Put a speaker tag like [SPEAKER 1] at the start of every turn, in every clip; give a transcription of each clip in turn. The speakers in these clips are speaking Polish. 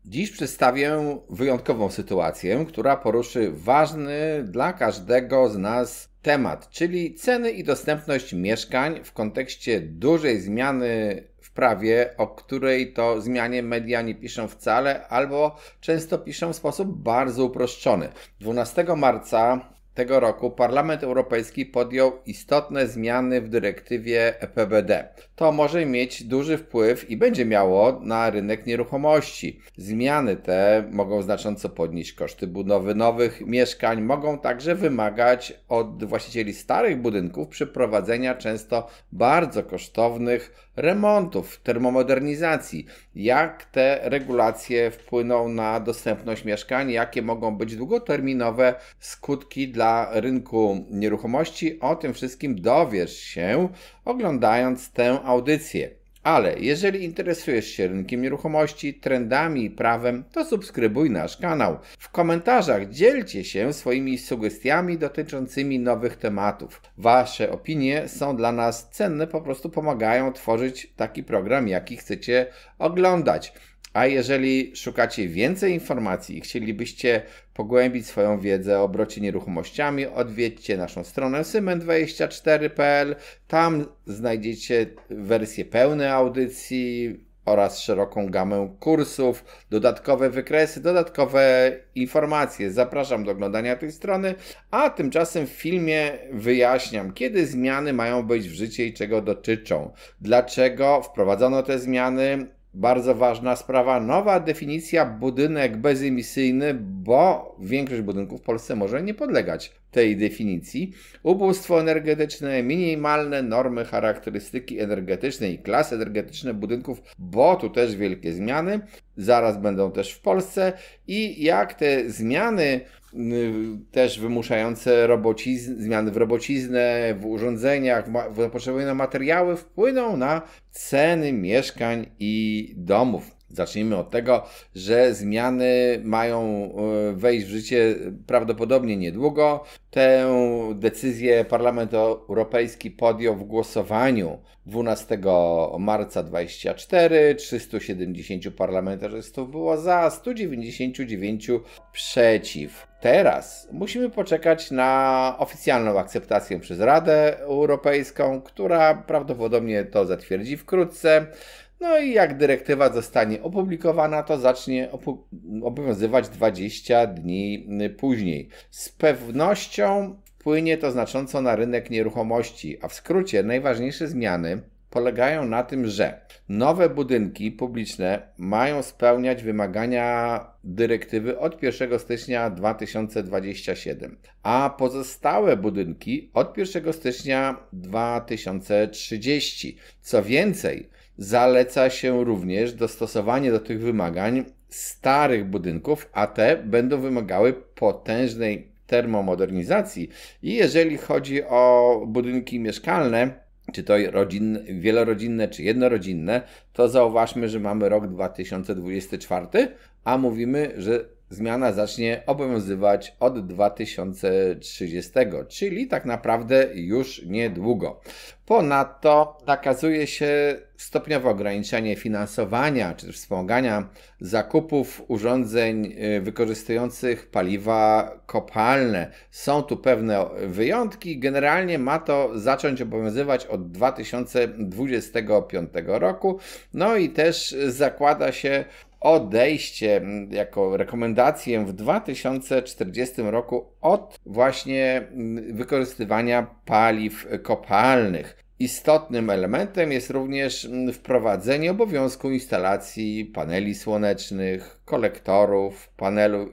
[SPEAKER 1] Dziś przedstawię wyjątkową sytuację, która poruszy ważny dla każdego z nas temat, czyli ceny i dostępność mieszkań w kontekście dużej zmiany w prawie, o której to zmianie media nie piszą wcale albo często piszą w sposób bardzo uproszczony. 12 marca tego roku Parlament Europejski podjął istotne zmiany w dyrektywie EPBD. To może mieć duży wpływ i będzie miało na rynek nieruchomości. Zmiany te mogą znacząco podnieść koszty budowy nowych mieszkań, mogą także wymagać od właścicieli starych budynków przeprowadzenia często bardzo kosztownych remontów, termomodernizacji. Jak te regulacje wpłyną na dostępność mieszkań, jakie mogą być długoterminowe skutki dla rynku nieruchomości, o tym wszystkim dowiesz się oglądając tę audycję. Ale jeżeli interesujesz się rynkiem nieruchomości, trendami i prawem, to subskrybuj nasz kanał. W komentarzach dzielcie się swoimi sugestiami dotyczącymi nowych tematów. Wasze opinie są dla nas cenne, po prostu pomagają tworzyć taki program, jaki chcecie oglądać. A jeżeli szukacie więcej informacji i chcielibyście pogłębić swoją wiedzę o obrocie nieruchomościami, odwiedźcie naszą stronę symen24.pl. Tam znajdziecie wersje pełne audycji oraz szeroką gamę kursów, dodatkowe wykresy, dodatkowe informacje. Zapraszam do oglądania tej strony, a tymczasem w filmie wyjaśniam, kiedy zmiany mają wejść w życie i czego dotyczą. Dlaczego wprowadzono te zmiany? Bardzo ważna sprawa, nowa definicja budynek bezemisyjny, bo większość budynków w Polsce może nie podlegać tej definicji. Ubóstwo energetyczne, minimalne normy charakterystyki energetycznej i klasy energetyczne budynków, bo tu też wielkie zmiany, zaraz będą też w Polsce i jak te zmiany też wymuszające zmiany w robociznę, w urządzeniach, w zapotrzebowanie na materiały wpłyną na ceny mieszkań i domów. Zacznijmy od tego, że zmiany mają wejść w życie prawdopodobnie niedługo. Tę decyzję Parlament Europejski podjął w głosowaniu 12 marca 2024. 370 parlamentarzystów było za, 199 przeciw. Teraz musimy poczekać na oficjalną akceptację przez Radę Europejską, która prawdopodobnie to zatwierdzi wkrótce. No i jak dyrektywa zostanie opublikowana, to zacznie obowiązywać 20 dni później. Z pewnością wpłynie to znacząco na rynek nieruchomości, a w skrócie najważniejsze zmiany polegają na tym, że nowe budynki publiczne mają spełniać wymagania dyrektywy od 1 stycznia 2027, a pozostałe budynki od 1 stycznia 2030. Co więcej, zaleca się również dostosowanie do tych wymagań starych budynków, a te będą wymagały potężnej termomodernizacji. I jeżeli chodzi o budynki mieszkalne, czy to wielorodzinne, czy jednorodzinne, to zauważmy, że mamy rok 2024, a mówimy, że zmiana zacznie obowiązywać od 2030, czyli tak naprawdę już niedługo. Ponadto nakazuje się stopniowe ograniczenie finansowania czy też wspomagania zakupów urządzeń wykorzystujących paliwa kopalne. Są tu pewne wyjątki. Generalnie ma to zacząć obowiązywać od 2025 roku. No i też zakłada się odejście jako rekomendację w 2040 roku od właśnie wykorzystywania paliw kopalnych. Istotnym elementem jest również wprowadzenie obowiązku instalacji paneli słonecznych, kolektorów,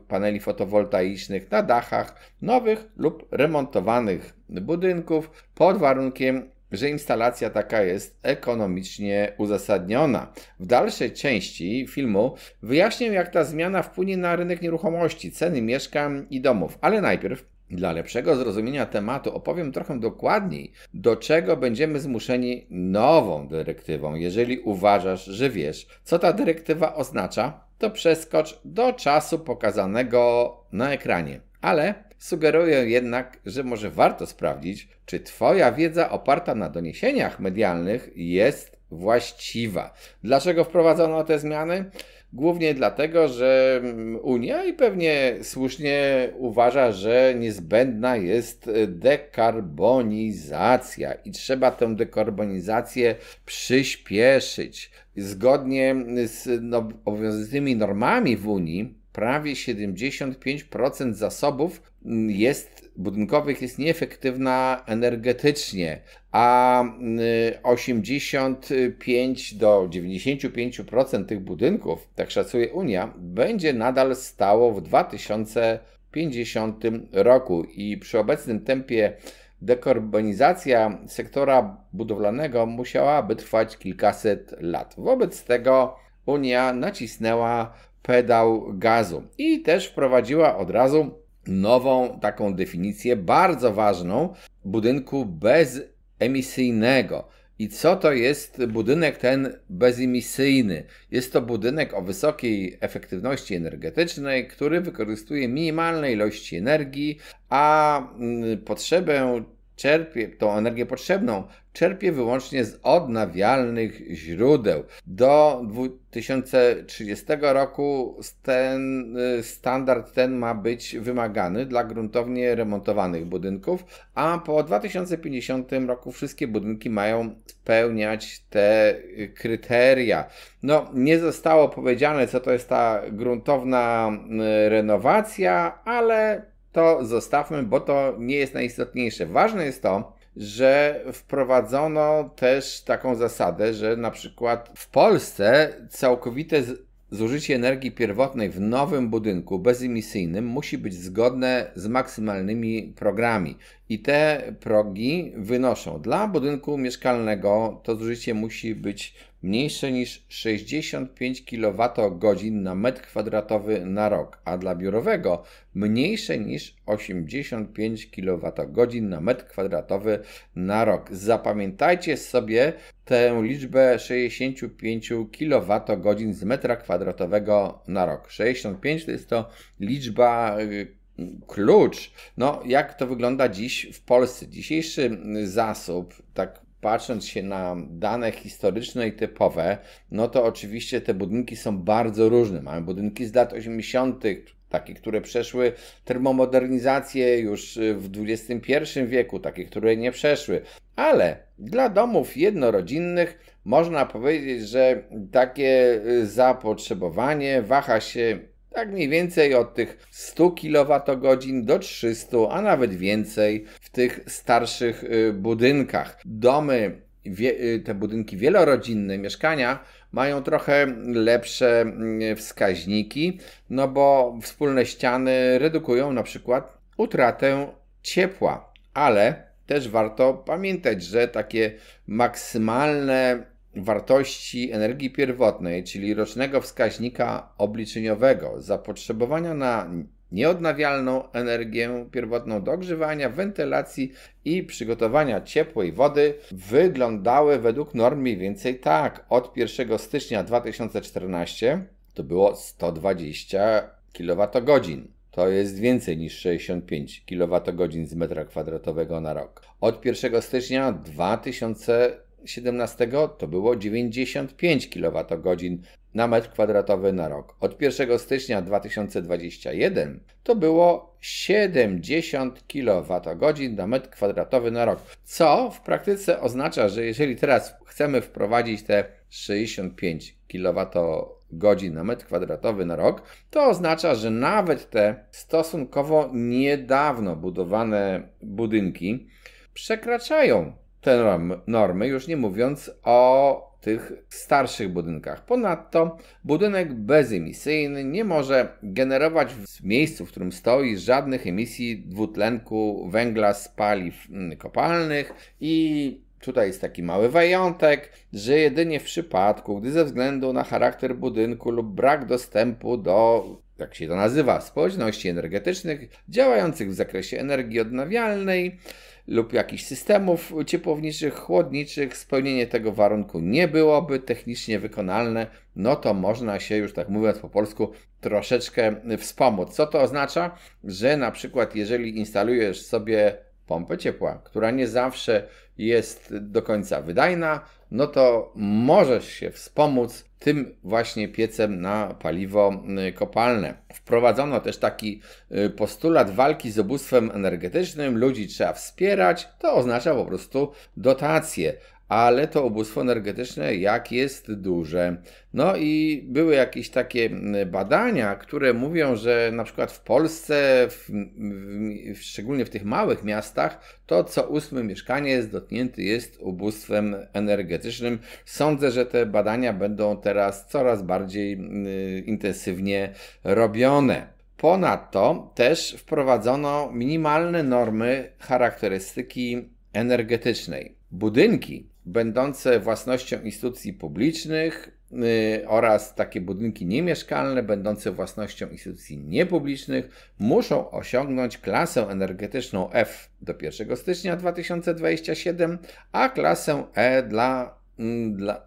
[SPEAKER 1] paneli fotowoltaicznych na dachach nowych lub remontowanych budynków pod warunkiem, że instalacja taka jest ekonomicznie uzasadniona. W dalszej części filmu wyjaśnię, jak ta zmiana wpłynie na rynek nieruchomości, ceny mieszkań i domów, ale najpierw dla lepszego zrozumienia tematu opowiem trochę dokładniej, do czego będziemy zmuszeni nową dyrektywą. Jeżeli uważasz, że wiesz, co ta dyrektywa oznacza, to przeskocz do czasu pokazanego na ekranie. Ale sugeruję jednak, że może warto sprawdzić, czy Twoja wiedza oparta na doniesieniach medialnych jest właściwa. Dlaczego wprowadzono te zmiany? Głównie dlatego, że Unia i pewnie słusznie uważa, że niezbędna jest dekarbonizacja i trzeba tę dekarbonizację przyspieszyć. Zgodnie z obowiązującymi normami w Unii prawie 75% zasobów budynkowych jest nieefektywna energetycznie, a 85 do 95% tych budynków, tak szacuje Unia, będzie nadal stało w 2050 roku i przy obecnym tempie dekarbonizacja sektora budowlanego musiałaby trwać kilkaset lat. Wobec tego Unia nacisnęła pedał gazu i też wprowadziła od razu nową taką definicję bardzo ważną budynku bezemisyjnego. I co to jest budynek ten bezemisyjny? Jest to budynek o wysokiej efektywności energetycznej, który wykorzystuje minimalne ilości energii, a tą energię potrzebną czerpie wyłącznie z odnawialnych źródeł. Do 2030 roku standard ten ma być wymagany dla gruntownie remontowanych budynków, a po 2050 roku wszystkie budynki mają spełniać te kryteria. Nie zostało powiedziane, co to jest ta gruntowna renowacja, ale to zostawmy, bo to nie jest najistotniejsze. Ważne jest to, że wprowadzono też taką zasadę, że na przykład w Polsce całkowite zużycie energii pierwotnej w nowym budynku bezemisyjnym musi być zgodne z maksymalnymi progami. I te progi wynoszą: dla budynku mieszkalnego to zużycie musi być mniejsze niż 65 kWh na metr kwadratowy na rok, a dla biurowego mniejsze niż 85 kWh na metr kwadratowy na rok. Zapamiętajcie sobie tę liczbę 65 kWh z metra kwadratowego na rok. 65 to jest to liczba klucz. Jak to wygląda dziś w Polsce? Dzisiejszy zasób, tak patrząc się na dane historyczne i typowe, to oczywiście te budynki są bardzo różne. Mamy budynki z lat 80., takie, które przeszły termomodernizację już w XXI wieku, takie, które nie przeszły. Ale dla domów jednorodzinnych można powiedzieć, że takie zapotrzebowanie waha się tak mniej więcej od tych 100 kWh do 300, a nawet więcej w tych starszych budynkach. Te budynki wielorodzinne, mieszkania mają trochę lepsze wskaźniki, bo wspólne ściany redukują na przykład utratę ciepła, ale też warto pamiętać, że takie maksymalne wartości energii pierwotnej, czyli rocznego wskaźnika obliczeniowego zapotrzebowania na nieodnawialną energię pierwotną do ogrzewania, wentylacji i przygotowania ciepłej wody wyglądały według norm mniej więcej tak. Od 1 stycznia 2014 to było 120 kWh. To jest więcej niż 65 kWh z metra kwadratowego na rok. Od 1 stycznia 2017 to było 95 kWh na metr kwadratowy na rok. Od 1 stycznia 2021 to było 70 kWh na metr kwadratowy na rok. Co w praktyce oznacza, że jeżeli teraz chcemy wprowadzić te 65 kWh na metr kwadratowy na rok, to oznacza, że nawet te stosunkowo niedawno budowane budynki przekraczają te normy, już nie mówiąc o tych starszych budynkach. Ponadto budynek bezemisyjny nie może generować w miejscu, w którym stoi, żadnych emisji dwutlenku węgla z paliw kopalnych i tutaj jest taki mały wyjątek, że jedynie w przypadku, gdy ze względu na charakter budynku lub brak dostępu do, jak się to nazywa, społeczności energetycznych działających w zakresie energii odnawialnej lub jakichś systemów ciepłowniczych, chłodniczych, spełnienie tego warunku nie byłoby technicznie wykonalne, to można się, już tak mówiąc po polsku, troszeczkę wspomóc. Co to oznacza? Że na przykład jeżeli instalujesz sobie pompę ciepła, która nie zawsze jest do końca wydajna, to możesz się wspomóc tym właśnie piecem na paliwo kopalne. Wprowadzono też taki postulat walki z ubóstwem energetycznym. Ludzi trzeba wspierać, to oznacza po prostu dotacje. Ale to ubóstwo energetyczne jak jest duże. No i były jakieś takie badania, które mówią, że na przykład w Polsce, szczególnie w tych małych miastach, to co 8 mieszkaniec dotknięty jest ubóstwem energetycznym. Sądzę, że te badania będą teraz coraz bardziej intensywnie robione. Ponadto też wprowadzono minimalne normy charakterystyki energetycznej. Budynki będące własnością instytucji publicznych oraz takie budynki niemieszkalne będące własnością instytucji niepublicznych muszą osiągnąć klasę energetyczną F do 1 stycznia 2027, a klasę E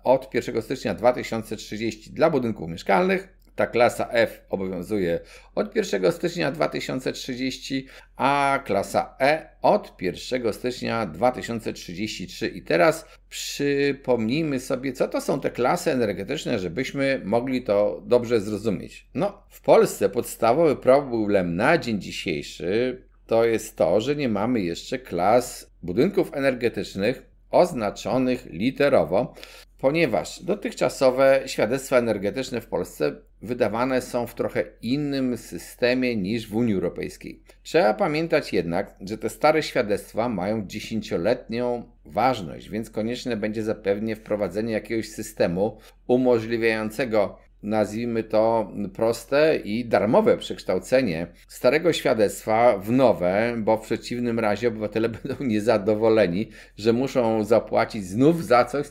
[SPEAKER 1] od 1 stycznia 2030 dla budynków mieszkalnych. Ta klasa F obowiązuje od 1 stycznia 2030, a klasa E od 1 stycznia 2033. I teraz przypomnijmy sobie, co to są te klasy energetyczne, żebyśmy mogli to dobrze zrozumieć. No, w Polsce podstawowy problem na dzień dzisiejszy to jest to, że nie mamy jeszcze klas budynków energetycznych oznaczonych literowo, ponieważ dotychczasowe świadectwa energetyczne w Polsce wydawane są w trochę innym systemie niż w Unii Europejskiej. Trzeba pamiętać jednak, że te stare świadectwa mają 10-letnią ważność, więc konieczne będzie zapewne wprowadzenie jakiegoś systemu umożliwiającego, nazwijmy to, proste i darmowe przekształcenie starego świadectwa w nowe, bo w przeciwnym razie obywatele będą niezadowoleni, że muszą zapłacić znów za coś,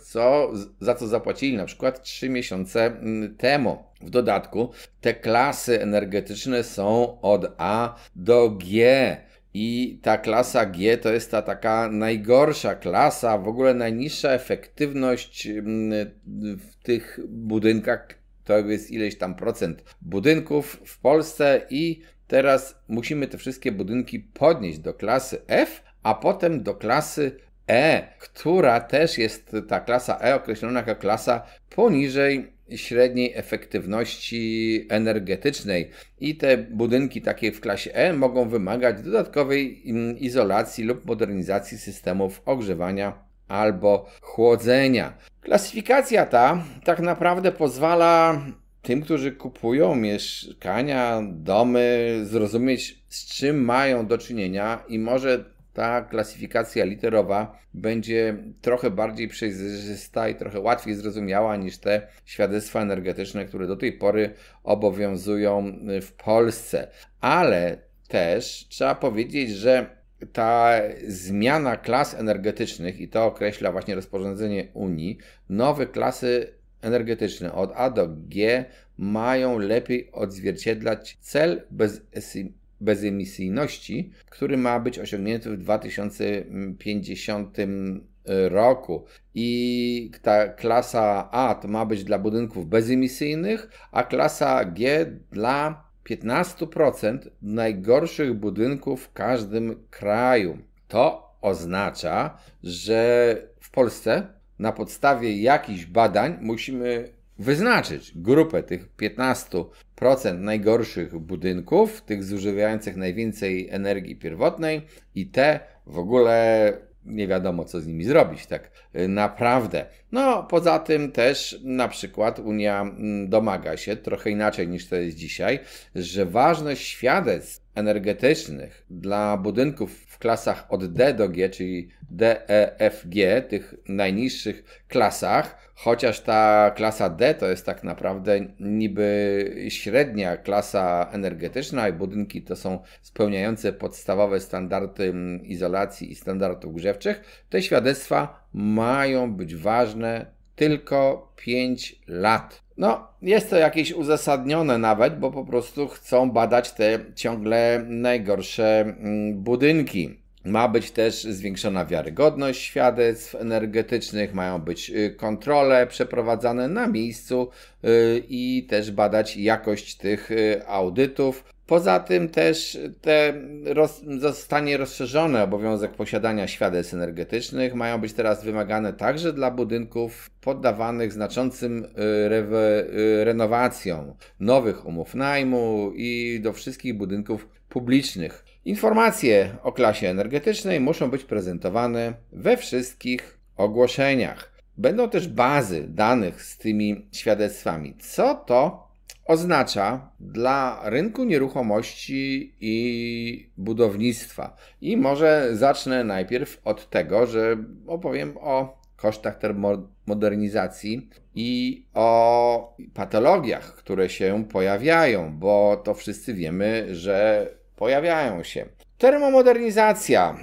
[SPEAKER 1] za co zapłacili na przykład 3 miesiące temu. W dodatku te klasy energetyczne są od A do G. I ta klasa G to jest ta taka najgorsza klasa, w ogóle najniższa efektywność w tych budynkach. To jest ileś tam procent budynków w Polsce i teraz musimy te wszystkie budynki podnieść do klasy F, a potem do klasy E, która też jest ta klasa E określona jako klasa poniżej średniej efektywności energetycznej. I te budynki takie w klasie E mogą wymagać dodatkowej izolacji lub modernizacji systemów ogrzewania albo chłodzenia. Klasyfikacja ta tak naprawdę pozwala tym, którzy kupują mieszkania, domy, zrozumieć, z czym mają do czynienia i może ta klasyfikacja literowa będzie trochę bardziej przejrzysta i trochę łatwiej zrozumiała niż te świadectwa energetyczne, które do tej pory obowiązują w Polsce. Ale też trzeba powiedzieć, że ta zmiana klas energetycznych, i to określa właśnie rozporządzenie Unii, nowe klasy energetyczne od A do G mają lepiej odzwierciedlać cel bezemisyjności, który ma być osiągnięty w 2050 roku. I ta klasa A to ma być dla budynków bezemisyjnych, a klasa G dla 15% najgorszych budynków w każdym kraju. To oznacza, że w Polsce na podstawie jakichś badań musimy wyznaczyć grupę tych 15% najgorszych budynków, tych zużywających najwięcej energii pierwotnej i te w ogóle nie wiadomo, co z nimi zrobić, tak naprawdę. No, poza tym też na przykład Unia domaga się, trochę inaczej niż to jest dzisiaj, że ważność świadectw energetycznych dla budynków w klasach od D do G, czyli D, E, F, G, tych najniższych klasach, chociaż ta klasa D to jest tak naprawdę niby średnia klasa energetyczna i budynki to są spełniające podstawowe standardy izolacji i standardów grzewczych, te świadectwa mają być ważne tylko 5 lat. No, jest to jakieś uzasadnione nawet, bo po prostu chcą badać te ciągle najgorsze budynki. Ma być też zwiększona wiarygodność świadectw energetycznych, mają być kontrole przeprowadzane na miejscu i też badać jakość tych audytów. Poza tym też zostanie rozszerzony obowiązek posiadania świadectw energetycznych. Mają być teraz wymagane także dla budynków poddawanych znaczącym renowacjom, nowych umów najmu i do wszystkich budynków publicznych. Informacje o klasie energetycznej muszą być prezentowane we wszystkich ogłoszeniach. Będą też bazy danych z tymi świadectwami. Co to oznacza dla rynku nieruchomości i budownictwa? I może zacznę najpierw od tego, że opowiem o kosztach termomodernizacji i o patologiach, które się pojawiają, bo to wszyscy wiemy, że pojawiają się. Termomodernizacja,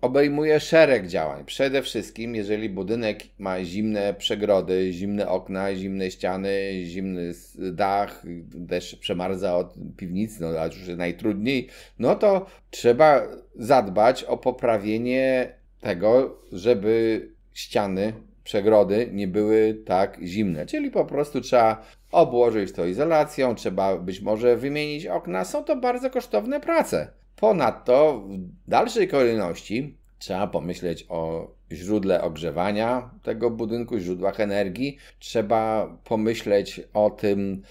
[SPEAKER 1] obejmuje szereg działań. Przede wszystkim, jeżeli budynek ma zimne przegrody, zimne okna, zimne ściany, zimny dach, deszcz przemarza od piwnicy, a już najtrudniej, to trzeba zadbać o poprawienie tego, żeby ściany, przegrody nie były tak zimne. Czyli po prostu trzeba obłożyć to izolacją, trzeba być może wymienić okna. Są to bardzo kosztowne prace. Ponadto w dalszej kolejności trzeba pomyśleć o źródle ogrzewania tego budynku, źródłach energii. Trzeba pomyśleć o tym,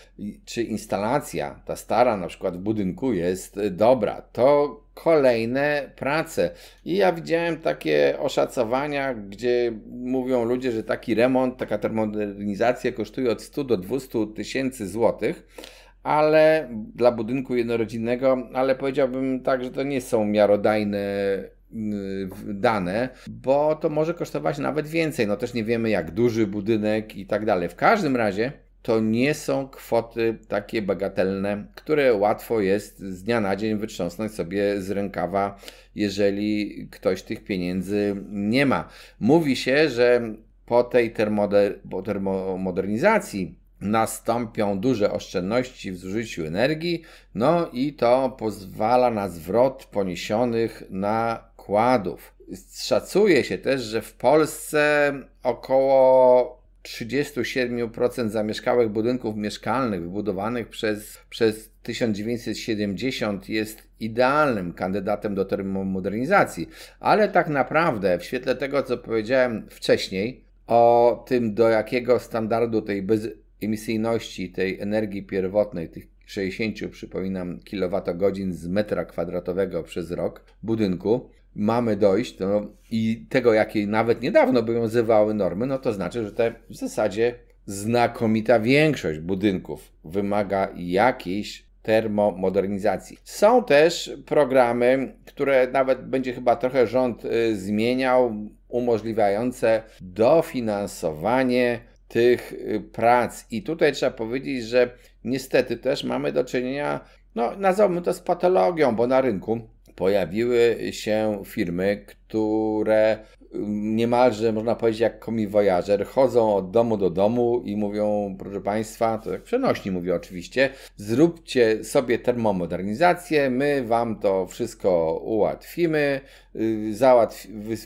[SPEAKER 1] czy instalacja, ta stara na przykład w budynku jest dobra. To kolejne prace. I ja widziałem takie oszacowania, gdzie mówią ludzie, że taki remont, taka termomodernizacja kosztuje od 100 do 200 tysięcy złotych. Ale dla budynku jednorodzinnego, ale powiedziałbym tak, że to nie są miarodajne dane, bo to może kosztować nawet więcej. Też nie wiemy, jak duży budynek i tak dalej. W każdym razie to nie są kwoty takie bagatelne, które łatwo jest z dnia na dzień wytrząsnąć sobie z rękawa, jeżeli ktoś tych pieniędzy nie ma. Mówi się, że po tej termomodernizacji nastąpią duże oszczędności w zużyciu energii, i to pozwala na zwrot poniesionych nakładów. Szacuje się też, że w Polsce około 37% zamieszkałych budynków mieszkalnych wybudowanych przez 1970 jest idealnym kandydatem do termomodernizacji, ale tak naprawdę w świetle tego, co powiedziałem wcześniej, o tym, do jakiego standardu tej bezemisyjności, tej energii pierwotnej, tych 60, przypominam, kilowatogodzin z metra kwadratowego przez rok budynku, mamy dojść, i tego, jakie nawet niedawno obowiązywały normy, to znaczy, że w zasadzie znakomita większość budynków wymaga jakiejś termomodernizacji. Są też programy, które nawet będzie chyba trochę rząd zmieniał, umożliwiające dofinansowanie tych prac. I tutaj trzeba powiedzieć, że niestety też mamy do czynienia, nazwijmy to, z patologią, bo na rynku pojawiły się firmy, które niemalże, można powiedzieć, jak komiwojażer, chodzą od domu do domu i mówią: proszę Państwa, to tak przenośni mówię oczywiście, zróbcie sobie termomodernizację, my Wam to wszystko ułatwimy,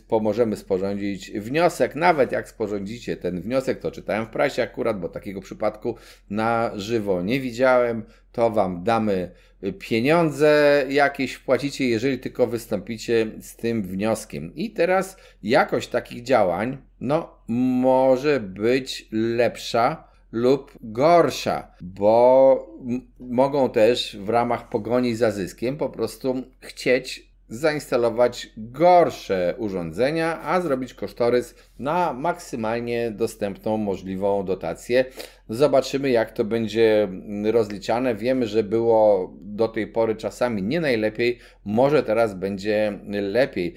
[SPEAKER 1] pomożemy sporządzić wniosek. Nawet jak sporządzicie ten wniosek, to czytałem w prasie akurat, bo takiego przypadku na żywo nie widziałem, to Wam damy pieniądze jakieś, wpłacicie, jeżeli tylko wystąpicie z tym wnioskiem. I teraz jakość takich działań może być lepsza lub gorsza, bo mogą też w ramach pogoni za zyskiem po prostu chcieć zainstalować gorsze urządzenia, a zrobić kosztorys na maksymalnie dostępną możliwą dotację. Zobaczymy, jak to będzie rozliczane. Wiemy, że było do tej pory czasami nie najlepiej, może teraz będzie lepiej.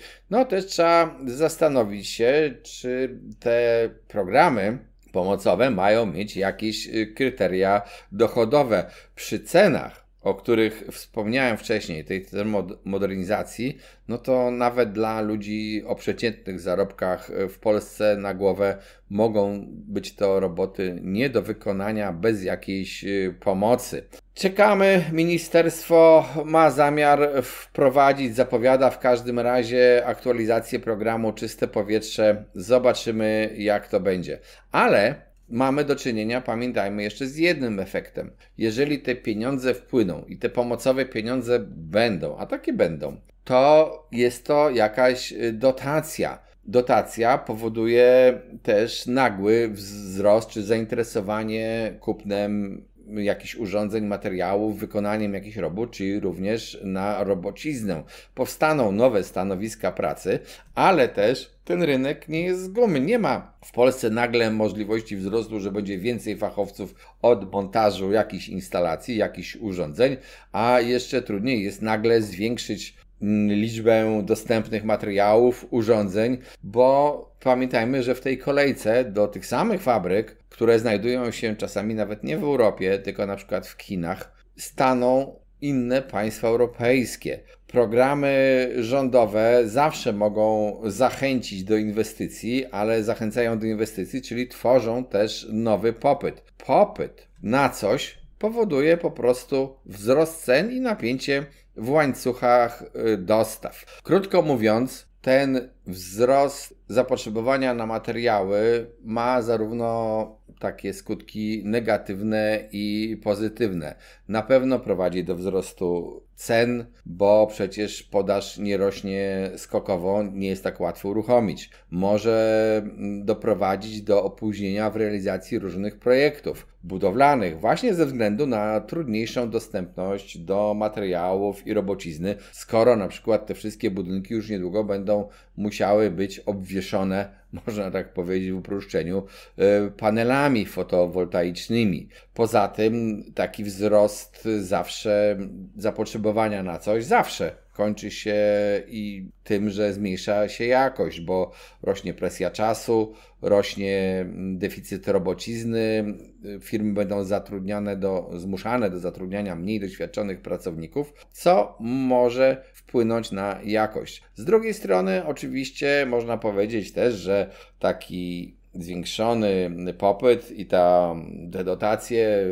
[SPEAKER 1] Też trzeba zastanowić się, czy te programy pomocowe mają mieć jakieś kryteria dochodowe. Przy cenach, o których wspomniałem wcześniej, tej termomodernizacji, no to nawet dla ludzi o przeciętnych zarobkach w Polsce na głowę mogą być to roboty nie do wykonania bez jakiejś pomocy. Czekamy, ministerstwo ma zamiar wprowadzić, zapowiada w każdym razie aktualizację programu Czyste Powietrze. Zobaczymy, jak to będzie. Ale mamy do czynienia, pamiętajmy, jeszcze z jednym efektem. Jeżeli te pieniądze wpłyną i te pomocowe pieniądze będą, a takie będą, to jest to jakaś dotacja. Dotacja powoduje też nagły wzrost czy zainteresowanie kupnem jakichś urządzeń, materiałów, wykonaniem jakichś robót, czyli również na robociznę. Powstaną nowe stanowiska pracy, ale też ten rynek nie jest z gumy. Nie ma w Polsce nagle możliwości wzrostu, że będzie więcej fachowców od montażu jakichś instalacji, jakichś urządzeń, a jeszcze trudniej jest nagle zwiększyć liczbę dostępnych materiałów, urządzeń, bo pamiętajmy, że w tej kolejce do tych samych fabryk, które znajdują się czasami nawet nie w Europie, tylko na przykład w Chinach, staną inne państwa europejskie. Programy rządowe zawsze mogą zachęcić do inwestycji, ale zachęcają do inwestycji, czyli tworzą też nowy popyt. Popyt na coś powoduje po prostu wzrost cen i napięcie w łańcuchach dostaw. Krótko mówiąc, ten wzrost zapotrzebowania na materiały ma zarówno takie skutki negatywne i pozytywne. Na pewno prowadzi do wzrostu cen, bo przecież podaż nie rośnie skokowo, nie jest tak łatwo uruchomić. Może doprowadzić do opóźnienia w realizacji różnych projektów budowlanych, właśnie ze względu na trudniejszą dostępność do materiałów i robocizny, skoro na przykład te wszystkie budynki już niedługo będą musiały być obwieszone, można tak powiedzieć w uproszczeniu, panelami fotowoltaicznymi. Poza tym taki wzrost zawsze zapotrzebowania na coś zawsze kończy się i tym, że zmniejsza się jakość, bo rośnie presja czasu, rośnie deficyt robocizny, firmy będą zmuszane do zatrudniania mniej doświadczonych pracowników, co może wpłynąć na jakość. Z drugiej strony oczywiście można powiedzieć też, że taki zwiększony popyt i te dotacje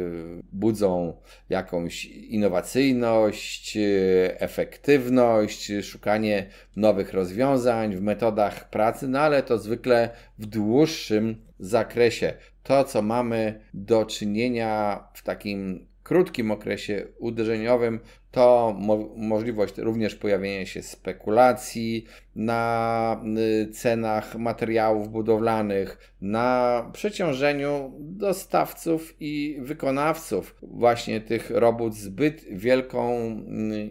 [SPEAKER 1] budzą jakąś innowacyjność, efektywność, szukanie nowych rozwiązań w metodach pracy, no ale to zwykle w dłuższym zakresie. To, co mamy do czynienia w takim krótkim okresie uderzeniowym, to możliwość również pojawienia się spekulacji na cenach materiałów budowlanych, na przeciążeniu dostawców i wykonawców właśnie tych robót zbyt wielką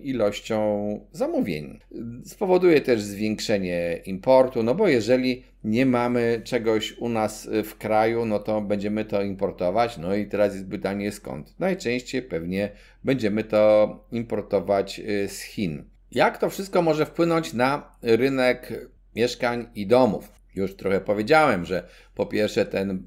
[SPEAKER 1] ilością zamówień. Spowoduje też zwiększenie importu, no bo jeżeli nie mamy czegoś u nas w kraju, no to będziemy to importować. No i teraz jest pytanie skąd? Najczęściej pewnie będziemy to importować z Chin. Jak to wszystko może wpłynąć na rynek mieszkań i domów? Już trochę powiedziałem, że po pierwsze ten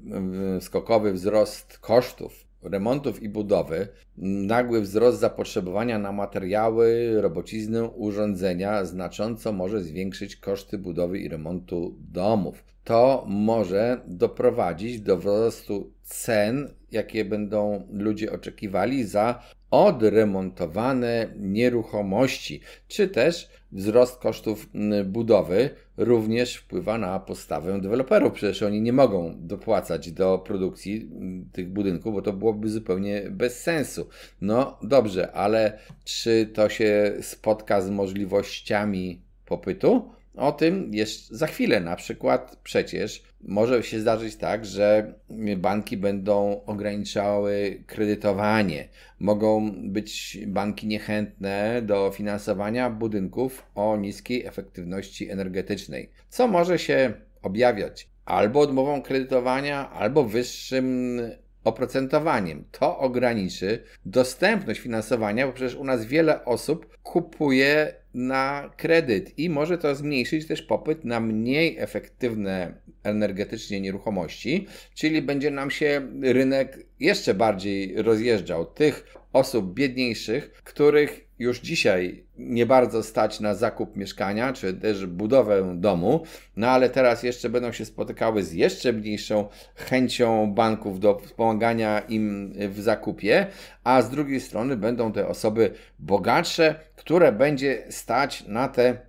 [SPEAKER 1] skokowy wzrost kosztów remontów i budowy, nagły wzrost zapotrzebowania na materiały, robociznę, urządzenia znacząco może zwiększyć koszty budowy i remontu domów. To może doprowadzić do wzrostu cen, jakie będą ludzie oczekiwali za odremontowane nieruchomości, czy też wzrost kosztów budowy również wpływa na postawę deweloperów. Przecież oni nie mogą dopłacać do produkcji tych budynków, bo to byłoby zupełnie bez sensu. No dobrze, ale czy to się spotka z możliwościami popytu? O tym jest za chwilę. Na przykład przecież może się zdarzyć tak, że banki będą ograniczały kredytowanie. Mogą być banki niechętne do finansowania budynków o niskiej efektywności energetycznej, co może się objawiać albo odmową kredytowania, albo wyższym oprocentowaniem. To ograniczy dostępność finansowania, bo przecież u nas wiele osób kupuje na kredyt i może to zmniejszyć też popyt na mniej efektywne energetycznie nieruchomości, czyli będzie nam się rynek jeszcze bardziej rozjeżdżał. Tych osób biedniejszych, których już dzisiaj nie bardzo stać na zakup mieszkania, czy też budowę domu, no ale teraz jeszcze będą się spotykały z jeszcze mniejszą chęcią banków do wspomagania im w zakupie, a z drugiej strony będą te osoby bogatsze, które będzie stać na te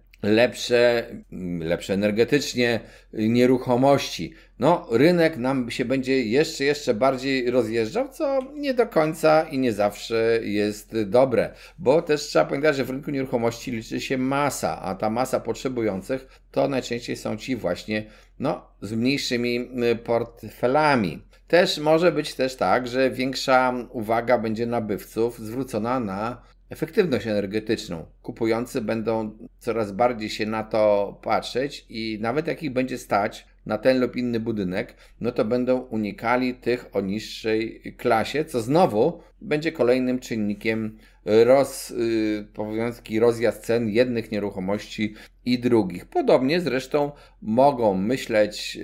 [SPEAKER 1] lepsze energetycznie nieruchomości. No, rynek nam się będzie jeszcze bardziej rozjeżdżał, co nie do końca i nie zawsze jest dobre, bo też trzeba pamiętać, że w rynku nieruchomości liczy się masa, a ta masa potrzebujących to najczęściej są ci właśnie, z mniejszymi portfelami. Też może być też tak, że większa uwaga będzie nabywców zwrócona na efektywność energetyczną. Kupujący będą coraz bardziej się na to patrzeć i nawet jak ich będzie stać na ten lub inny budynek, no to będą unikali tych o niższej klasie, co znowu będzie kolejnym czynnikiem rozjazd cen jednych nieruchomości i drugich. Podobnie zresztą mogą myśleć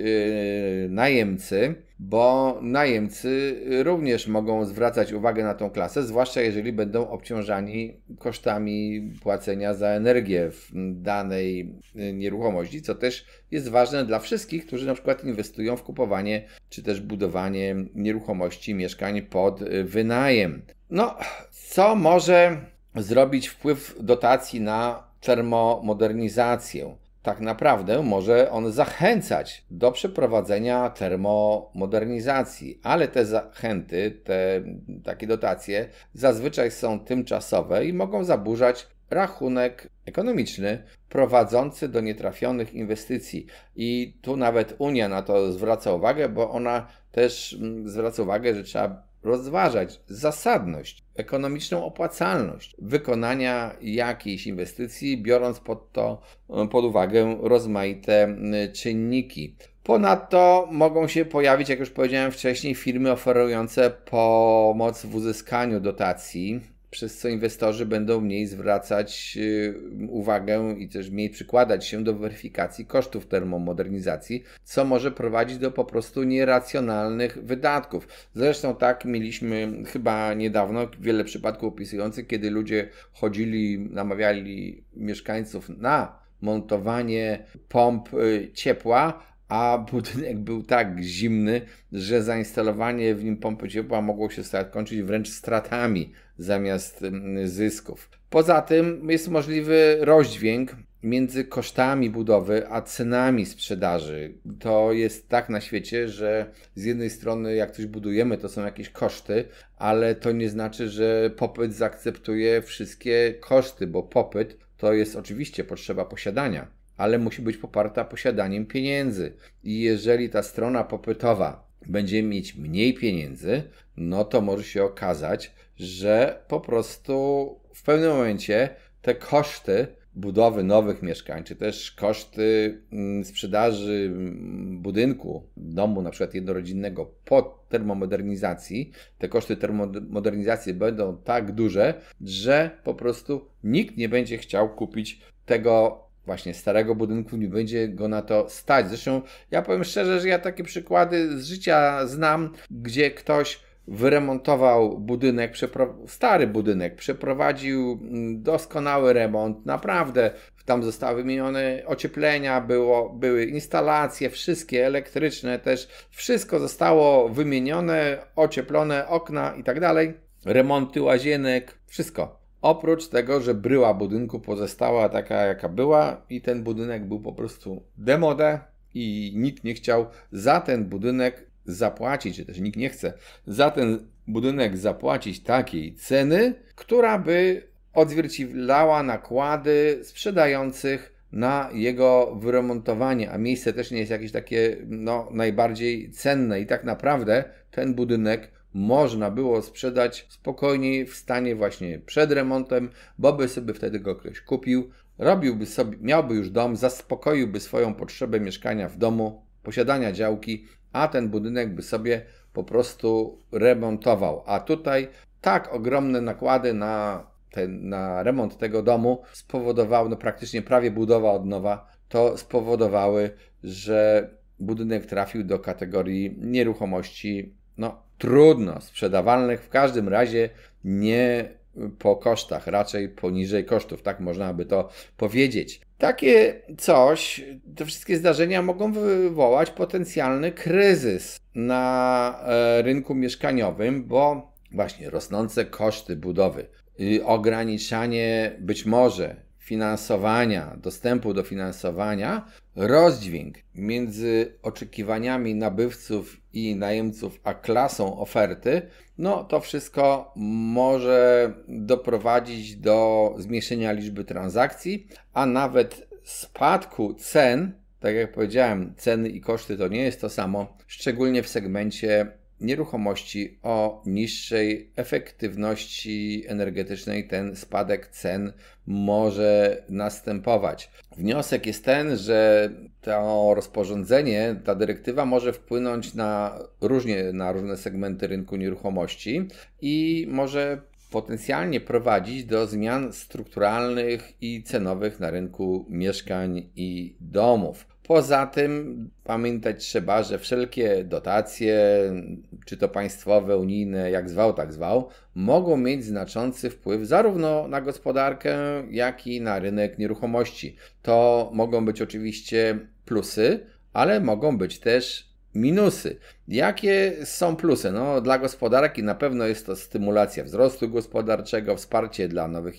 [SPEAKER 1] najemcy, bo najemcy również mogą zwracać uwagę na tą klasę, zwłaszcza jeżeli będą obciążani kosztami płacenia za energię w danej nieruchomości, co też jest ważne dla wszystkich, którzy na przykład inwestują w kupowanie czy też budowanie nieruchomości, mieszkań pod wynajem. Co może zrobić wpływ dotacji na termomodernizację? Tak naprawdę może on zachęcać do przeprowadzenia termomodernizacji, ale te zachęty, takie dotacje zazwyczaj są tymczasowe i mogą zaburzać rachunek ekonomiczny prowadzący do nietrafionych inwestycji. I tu nawet Unia na to zwraca uwagę, bo ona też zwraca uwagę, że trzeba rozważać zasadność, ekonomiczną opłacalność wykonania jakiejś inwestycji, biorąc pod uwagę rozmaite czynniki. Ponadto mogą się pojawić, jak już powiedziałem wcześniej, firmy oferujące pomoc w uzyskaniu dotacji, przez co inwestorzy będą mniej zwracać uwagę i też mniej przykładać się do weryfikacji kosztów termomodernizacji, co może prowadzić do po prostu nieracjonalnych wydatków. Zresztą tak mieliśmy chyba niedawno wiele przypadków opisujących, kiedy ludzie namawiali mieszkańców na montowanie pomp ciepła, a budynek był tak zimny, że zainstalowanie w nim pompy ciepła mogło się kończyć wręcz stratami zamiast zysków. Poza tym jest możliwy rozdźwięk między kosztami budowy a cenami sprzedaży. To jest tak na świecie, że z jednej strony jak coś budujemy, to są jakieś koszty, ale to nie znaczy, że popyt zaakceptuje wszystkie koszty, bo popyt to jest oczywiście potrzeba posiadania, ale musi być poparta posiadaniem pieniędzy. I jeżeli ta strona popytowa będzie mieć mniej pieniędzy, no to może się okazać, że po prostu w pewnym momencie te koszty budowy nowych mieszkań, czy też koszty sprzedaży budynku, domu na przykład jednorodzinnego po termomodernizacji, te koszty termomodernizacji będą tak duże, że po prostu nikt nie będzie chciał kupić tego właśnie starego budynku, nie będzie go na to stać. Zresztą ja powiem szczerze, że ja takie przykłady z życia znam, gdzie ktoś wyremontował budynek, stary budynek, przeprowadził doskonały remont, naprawdę tam zostały wymienione ocieplenia, były instalacje, wszystkie elektryczne też, wszystko zostało wymienione, ocieplone, okna i tak dalej, remonty łazienek, wszystko. Oprócz tego, że bryła budynku pozostała taka, jaka była i ten budynek był po prostu demode i nikt nie chciał za ten budynek zapłacić, czy też nikt nie chce za ten budynek zapłacić takiej ceny, która by odzwierciedlała nakłady sprzedających na jego wyremontowanie, a miejsce też nie jest jakieś takie najbardziej cenne i tak naprawdę ten budynek można było sprzedać spokojniej w stanie właśnie przed remontem, bo by sobie wtedy go ktoś kupił, miałby już dom, zaspokoiłby swoją potrzebę mieszkania w domu, posiadania działki, a ten budynek by sobie po prostu remontował. A tutaj tak ogromne nakłady na na remont tego domu spowodowały, no praktycznie prawie budowa od nowa, to spowodowały, że budynek trafił do kategorii nieruchomości, no trudno sprzedawalnych, w każdym razie nie po kosztach, raczej poniżej kosztów, tak można by to powiedzieć. Takie coś, te wszystkie zdarzenia mogą wywołać potencjalny kryzys na rynku mieszkaniowym, bo właśnie rosnące koszty budowy, ograniczanie być może finansowania, dostępu do finansowania, rozdźwięk między oczekiwaniami nabywców i najemców a klasą oferty, no to wszystko może doprowadzić do zmniejszenia liczby transakcji, a nawet spadku cen. Tak jak powiedziałem, ceny i koszty to nie jest to samo, szczególnie w segmencie nieruchomości o niższej efektywności energetycznej ten spadek cen może następować. Wniosek jest ten, że to rozporządzenie, ta dyrektywa może wpłynąć na różne segmenty rynku nieruchomości i może potencjalnie prowadzić do zmian strukturalnych i cenowych na rynku mieszkań i domów. Poza tym pamiętać trzeba, że wszelkie dotacje, czy to państwowe, unijne, jak zwał, tak zwał, mogą mieć znaczący wpływ zarówno na gospodarkę, jak i na rynek nieruchomości. To mogą być oczywiście plusy, ale mogą być też minusy. Jakie są plusy? No, dla gospodarki na pewno jest to stymulacja wzrostu gospodarczego, wsparcie dla nowych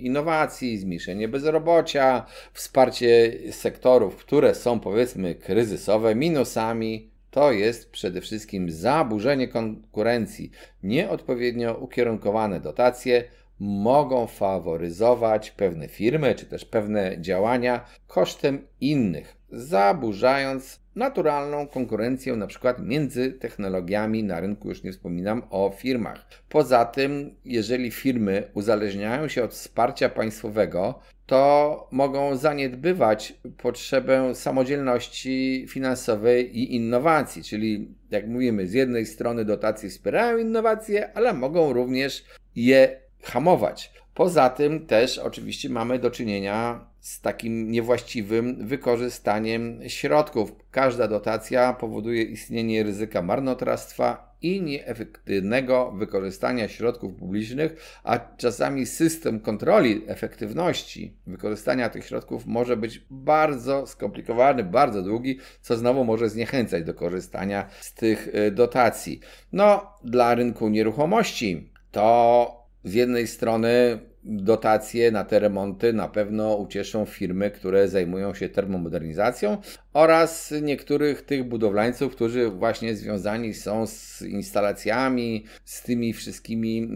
[SPEAKER 1] innowacji, zmniejszenie bezrobocia, wsparcie sektorów, które są powiedzmy kryzysowe. Minusami to jest przede wszystkim zaburzenie konkurencji. Nieodpowiednio ukierunkowane dotacje mogą faworyzować pewne firmy czy też pewne działania kosztem innych, zaburzając naturalną konkurencję na przykład między technologiami na rynku, już nie wspominam o firmach. Poza tym, jeżeli firmy uzależniają się od wsparcia państwowego, to mogą zaniedbywać potrzebę samodzielności finansowej i innowacji, czyli jak mówimy, z jednej strony dotacje wspierają innowacje, ale mogą również je hamować. Poza tym też oczywiście mamy do czynienia z takim niewłaściwym wykorzystaniem środków. Każda dotacja powoduje istnienie ryzyka marnotrawstwa i nieefektywnego wykorzystania środków publicznych, a czasami system kontroli efektywności wykorzystania tych środków może być bardzo skomplikowany, bardzo długi, co znowu może zniechęcać do korzystania z tych dotacji. No, dla rynku nieruchomości to z jednej strony dotacje na te remonty na pewno ucieszą firmy, które zajmują się termomodernizacją oraz niektórych tych budowlańców, którzy właśnie związani są z instalacjami, z tymi wszystkimi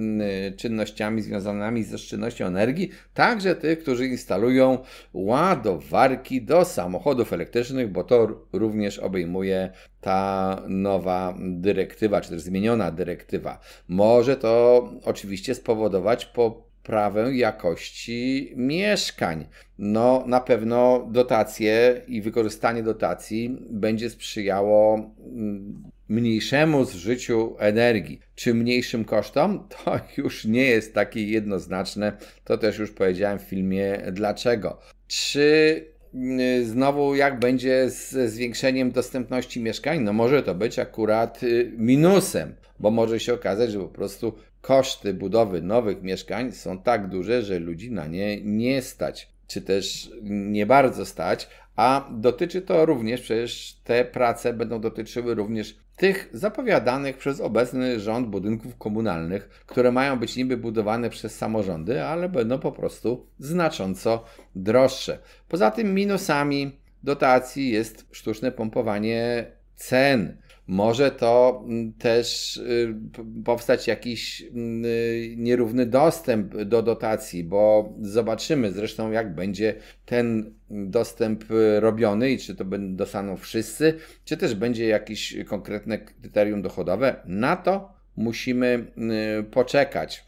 [SPEAKER 1] czynnościami związanymi z oszczędnością energii, także tych, którzy instalują ładowarki do samochodów elektrycznych, bo to również obejmuje ta nowa dyrektywa, czy też zmieniona dyrektywa. Może to oczywiście spowodować poprawę jakości mieszkań. No, na pewno dotacje i wykorzystanie dotacji będzie sprzyjało mniejszemu zużyciu energii. Czy mniejszym kosztom? To już nie jest takie jednoznaczne. To też już powiedziałem w filmie dlaczego. Czy znowu jak będzie ze zwiększeniem dostępności mieszkań? No może to być akurat minusem, bo może się okazać, że po prostu koszty budowy nowych mieszkań są tak duże, że ludzi na nie nie stać, czy też nie bardzo stać, a dotyczy to również, przecież te prace będą dotyczyły również tych zapowiadanych przez obecny rząd budynków komunalnych, które mają być niby budowane przez samorządy, ale będą po prostu znacząco droższe. Poza tym minusami dotacji jest sztuczne pompowanie cen. Może to też powstać jakiś nierówny dostęp do dotacji, bo zobaczymy zresztą, jak będzie ten dostęp robiony i czy to dostaną wszyscy, czy też będzie jakieś konkretne kryterium dochodowe. Na to musimy poczekać.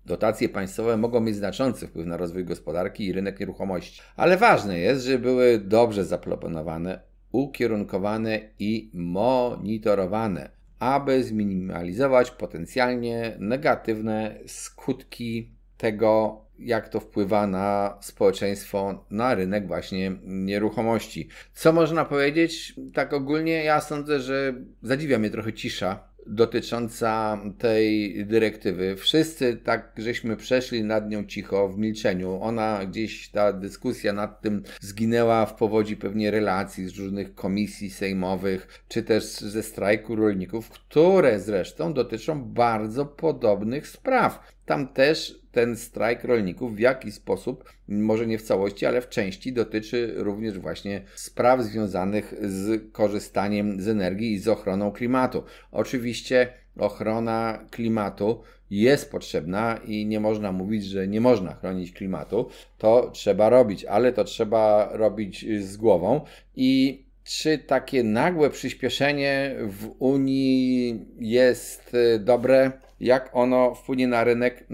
[SPEAKER 1] Dotacje państwowe mogą mieć znaczący wpływ na rozwój gospodarki i rynek nieruchomości, ale ważne jest, żeby były dobrze zaplanowane, ukierunkowane i monitorowane, aby zminimalizować potencjalnie negatywne skutki tego, jak to wpływa na społeczeństwo, na rynek właśnie nieruchomości. Co można powiedzieć? Tak ogólnie ja sądzę, że zadziwia mnie trochę cisza dotycząca tej dyrektywy. Wszyscy tak żeśmy przeszli nad nią cicho, w milczeniu. Ona gdzieś, ta dyskusja nad tym zginęła w powodzi pewnie relacji z różnych komisji sejmowych, czy też ze strajku rolników, które zresztą dotyczą bardzo podobnych spraw. Tam też ten strajk rolników w jakiś sposób, może nie w całości, ale w części dotyczy również właśnie spraw związanych z korzystaniem z energii i z ochroną klimatu. Oczywiście ochrona klimatu jest potrzebna i nie można mówić, że nie można chronić klimatu. To trzeba robić, ale to trzeba robić z głową. I czy takie nagłe przyspieszenie w Unii jest dobre? Jak ono wpłynie na rynek?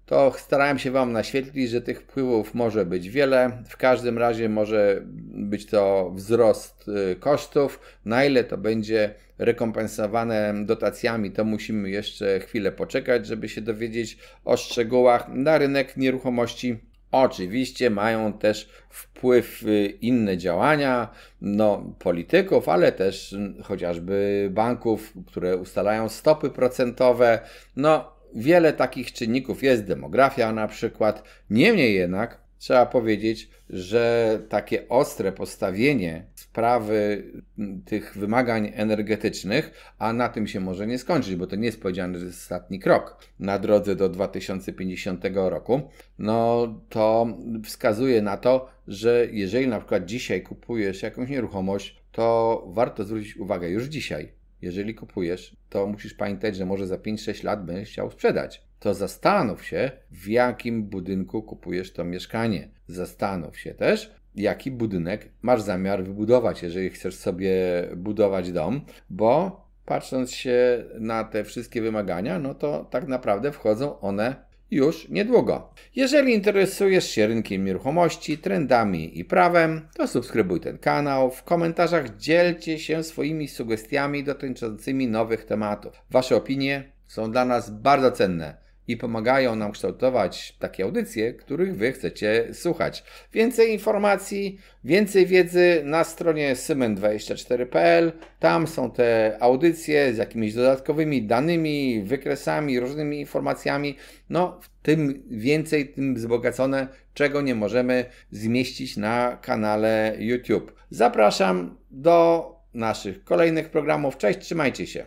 [SPEAKER 1] To starałem się Wam naświetlić, że tych wpływów może być wiele. W każdym razie może być to wzrost kosztów. Na ile to będzie rekompensowane dotacjami, to musimy jeszcze chwilę poczekać, żeby się dowiedzieć o szczegółach. Na rynek nieruchomości oczywiście mają też wpływ inne działania, polityków, ale też chociażby banków, które ustalają stopy procentowe. Wiele takich czynników jest, demografia na przykład. Niemniej jednak trzeba powiedzieć, że takie ostre postawienie sprawy tych wymagań energetycznych, a na tym się może nie skończyć, bo to nie jest powiedziane, że jest ostatni krok na drodze do 2050 roku, to wskazuje na to, że jeżeli na przykład dzisiaj kupujesz jakąś nieruchomość, to warto zwrócić uwagę już dzisiaj. Jeżeli kupujesz, to musisz pamiętać, że może za 5-6 lat będziesz chciał sprzedać. To zastanów się, w jakim budynku kupujesz to mieszkanie. Zastanów się też, jaki budynek masz zamiar wybudować, jeżeli chcesz sobie budować dom, bo patrząc się na te wszystkie wymagania, to tak naprawdę wchodzą one już niedługo. Jeżeli interesujesz się rynkiem nieruchomości, trendami i prawem, to subskrybuj ten kanał. W komentarzach dzielcie się swoimi sugestiami dotyczącymi nowych tematów. Wasze opinie są dla nas bardzo cenne i pomagają nam kształtować takie audycje, których Wy chcecie słuchać. Więcej informacji, więcej wiedzy na stronie symen24.pl. Tam są te audycje z jakimiś dodatkowymi danymi, wykresami, różnymi informacjami. Tym więcej, tym wzbogacone, czego nie możemy zmieścić na kanale YouTube. Zapraszam do naszych kolejnych programów. Cześć, trzymajcie się.